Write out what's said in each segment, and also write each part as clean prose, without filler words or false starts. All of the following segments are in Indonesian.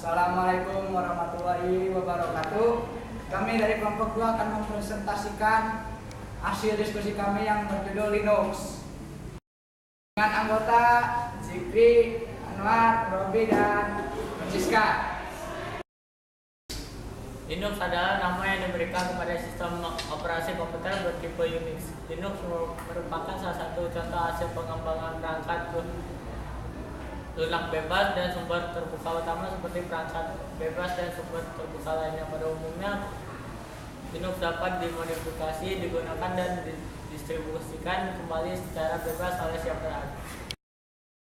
Assalamualaikum warahmatullahi wabarakatuh. Kami dari kelompok 2 akan mempresentasikan hasil diskusi kami yang berjudul Linux dengan anggota Zikri, Anwar, Robi, dan Francisca. Linux adalah nama yang diberikan kepada sistem operasi komputer bertipe Unix. Linux merupakan salah satu contoh hasil pengembangan perangkat lunak bebas dan sumber terbuka utama seperti perangkat bebas dan sumber terbuka lainnya. Pada umumnya, Linux dapat dimodifikasi, digunakan, dan didistribusikan kembali secara bebas oleh siapa saja.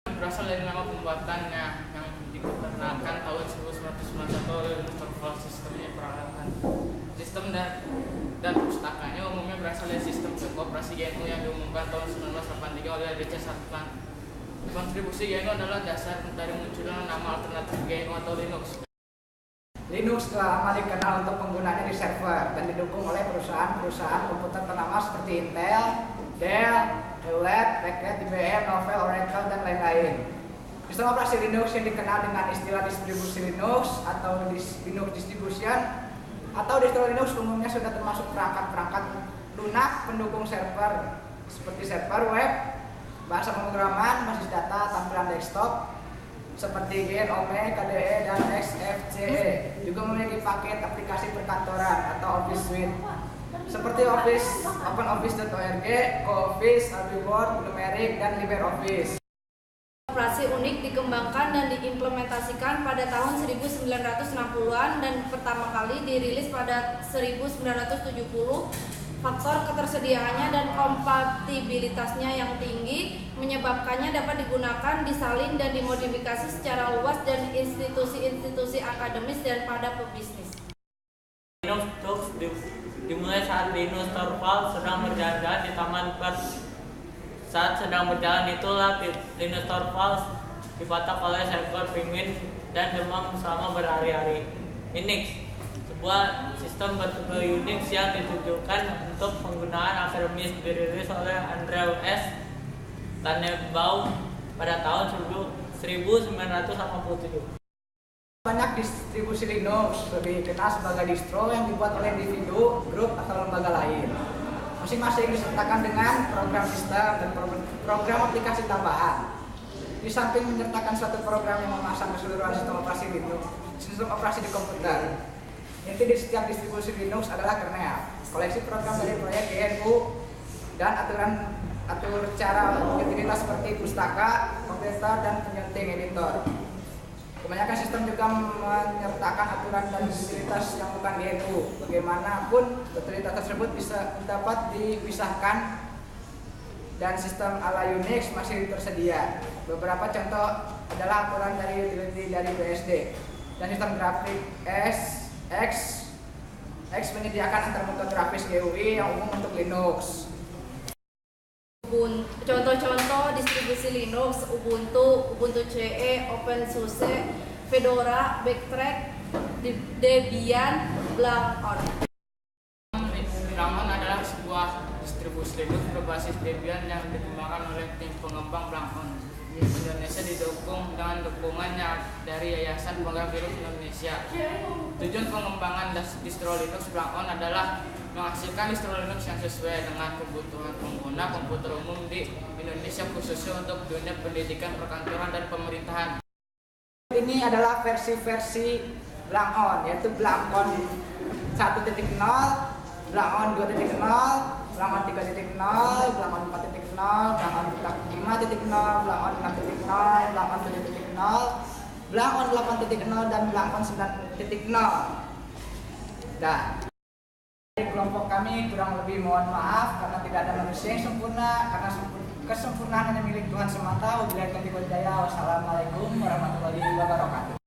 Berasal dari nama pembuatannya yang diperkenalkan tahun 1991 oleh Linus Torvalds. Sistemnya peralatan sistem dan pustakanya umumnya berasal dari sistem operasi GNU yang diumumkan tahun 1983 oleh Richard Stallman. Kontribusi GNU adalah dasar dari munculnya nama alternatif GNU atau Linux. Linux telah lama dikenal untuk penggunaannya di server dan didukung oleh perusahaan-perusahaan komputer ternama seperti Intel, Dell, Hewlett, Packard, IBM, Novell, Oracle, dan lain-lain. Sistem operasi Linux yang dikenal dengan istilah distribusi Linux atau Linux distribution atau distro Linux umumnya sudah termasuk perangkat-perangkat lunak pendukung server seperti server web, bahasa pemrograman, basis data, tampilan desktop seperti GNOME, KDE, dan XFCE. Juga memiliki paket aplikasi perkantoran atau Office Suite seperti Office, OpenOffice.org, CoOffice, ArchiWord, Numeric, dan LibreOffice. Operasi unik dikembangkan dan diimplementasikan pada tahun 1960-an dan pertama kali dirilis pada 1970. Faktor ketersediaannya dan kompatibilitasnya yang tinggi menyebabkannya dapat digunakan, disalin, dan dimodifikasi secara luas dan institusi-institusi akademis dan pada pebisnis. Linux Talks dimulai saat Linus Torvalds sedang berjalan-jalan di Taman Park. Saat sedang berjalan itulah Linus Torvalds dipatok oleh seekor penguin dan demam selama berhari-hari. Unix, sebuah sistem bertipe Unix yang ditujukan untuk penggunaan akademis, dirilis oleh Andrew S. Tannenbaum pada tahun 1987. Banyak distribusi Linux, lebih dikenal sebagai distro yang dibuat oleh individu, grup, atau lembaga lain. Masing-masing disertakan dengan program sistem dan program aplikasi tambahan. Di samping menyertakan suatu program yang memasang keseluruhan sistem operasi di komputer. Inti di setiap distribusi Linux adalah kernel, koleksi program dari proyek GNU, dan atur cara utilitas seperti pustaka, komputer, dan penyunting editor. Kebanyakan sistem juga menyertakan aturan dan utilitas yang bukan GNU. Bagaimanapun, utilitas tersebut bisa dapat dipisahkan dan sistem ala Unix masih tersedia. Beberapa contoh adalah aturan dari utility dari BSD dan sistem grafik X menyediakan antarmuka grafis GUI yang umum untuk Linux. Contoh-contoh distribusi Linux: Ubuntu, Ubuntu CE, OpenSUSE, Fedora, Backtrack, Debian, Blackon. Blackon adalah sebuah distribusi Linux berbasis Debian yang dikembangkan oleh tim pengembang Blackon. Indonesia didukung dengan dukungannya dari Yayasan Program Virus Indonesia. Tujuan pengembangan distro Linux Blackon adalah menghasilkan distro Linux yang sesuai dengan kebutuhan pengguna komputer umum di Indonesia, khususnya untuk dunia pendidikan, perkantoran, dan pemerintahan. Ini adalah versi-versi Blackon, yaitu Blackon 1.0, Blackon 2.0, Blackon 3.0, Blackon 4.0, Blackon 5.0, Blackon 6.0, Blackon 7.0, Blackon 8.0, dan Blackon 9.0. Dan dari kelompok kami kurang lebih mohon maaf karena tidak ada manusia yang sempurna, karena kesempurnaan hanya milik Tuhan semata. Wabillahi taufiq wal hidayah. Wassalamualaikum warahmatullahi wabarakatuh.